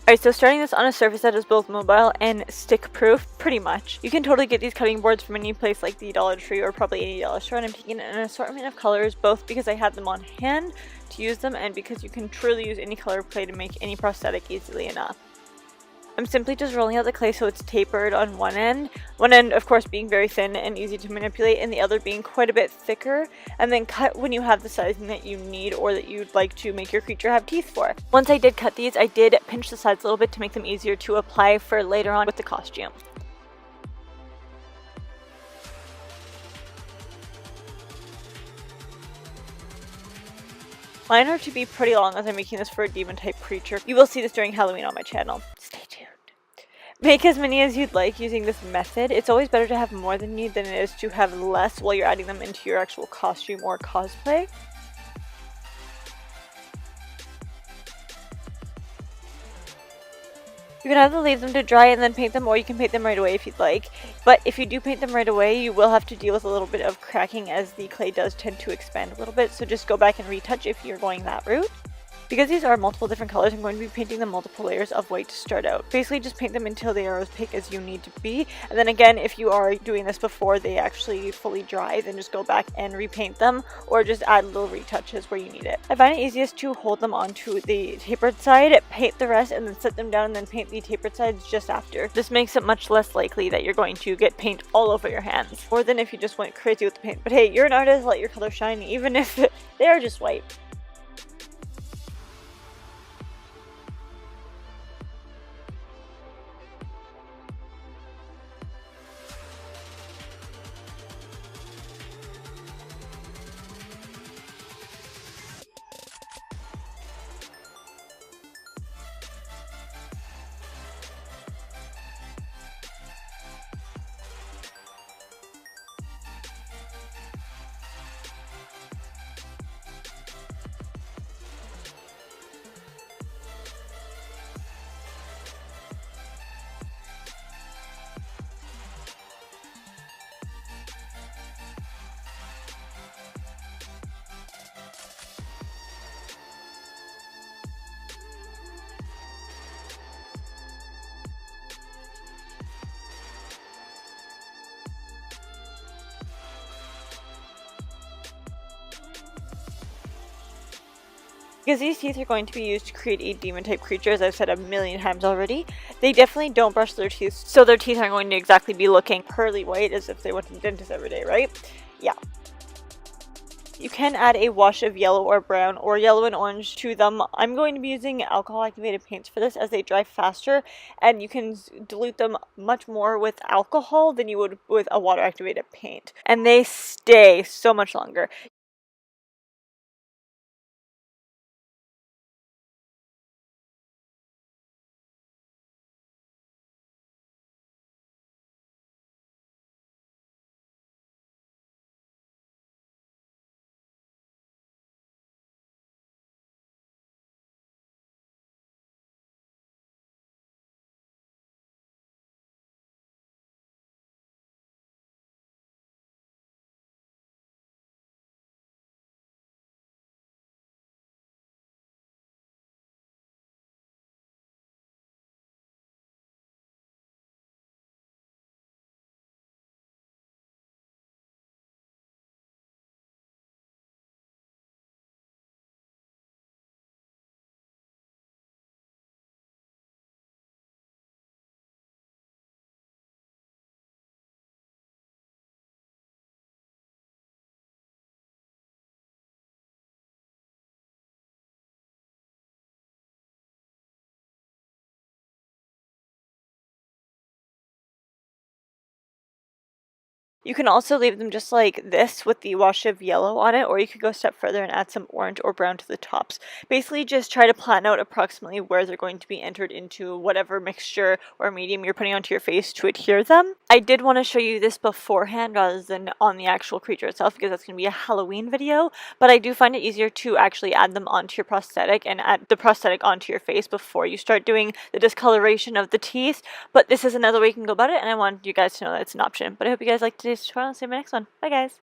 Alright, so starting this on a surface that is both mobile and stick proof, pretty much. You can totally get these cutting boards from any place like the Dollar Tree or probably $80 store, and I'm taking an assortment of colors, both because I had them on hand to use them and because you can truly use any color clay to make any prosthetic easily enough. I'm simply just rolling out the clay so it's tapered on one end of course being very thin and easy to manipulate, and the other being quite a bit thicker, and then cut when you have the sizing that you need or that you'd like to make your creature have teeth for. Once I did cut these, I did pinch the sides a little bit to make them easier to apply for later on with the costume. Mine are to be pretty long as I'm making this for a demon type creature. You will see this during Halloween on my channel. Stay tuned. Make as many as you'd like using this method. It's always better to have more than you need than it is to have less while you're adding them into your actual costume or cosplay. You can either leave them to dry and then paint them, or you can paint them right away if you'd like. But if you do paint them right away, you will have to deal with a little bit of cracking as the clay does tend to expand a little bit, so just go back and retouch if you're going that route. Because these are multiple different colors, I'm going to be painting them multiple layers of white to start out. Basically just paint them until they are as pink as you need to be, and then again, if you are doing this before they actually fully dry, then just go back and repaint them, or just add little retouches where you need it. I find it easiest to hold them onto the tapered side, paint the rest, and then set them down and then paint the tapered sides just after. This makes it much less likely that you're going to get paint all over your hands, more than if you just went crazy with the paint. But hey, you're an artist, let your colors shine, even if they are just white. Because these teeth are going to be used to create a demon type creature, as I've said a million times already, they definitely don't brush their teeth, so their teeth aren't going to exactly be looking pearly white as if they went to the dentist every day, right? Yeah. You can add a wash of yellow or brown or yellow and orange to them. I'm going to be using alcohol activated paints for this as they dry faster, and you can dilute them much more with alcohol than you would with a water activated paint. And they stay so much longer. You can also leave them just like this with the wash of yellow on it, or you could go a step further and add some orange or brown to the tops. Basically just try to plan out approximately where they're going to be entered into whatever mixture or medium you're putting onto your face to adhere them. I did want to show you this beforehand rather than on the actual creature itself, because that's going to be a Halloween video, but I do find it easier to actually add them onto your prosthetic and add the prosthetic onto your face before you start doing the discoloration of the teeth. But this is another way you can go about it, and I wanted you guys to know that it's an option. But I hope you guys liked today's tutorial, and see you in my next one. Bye guys!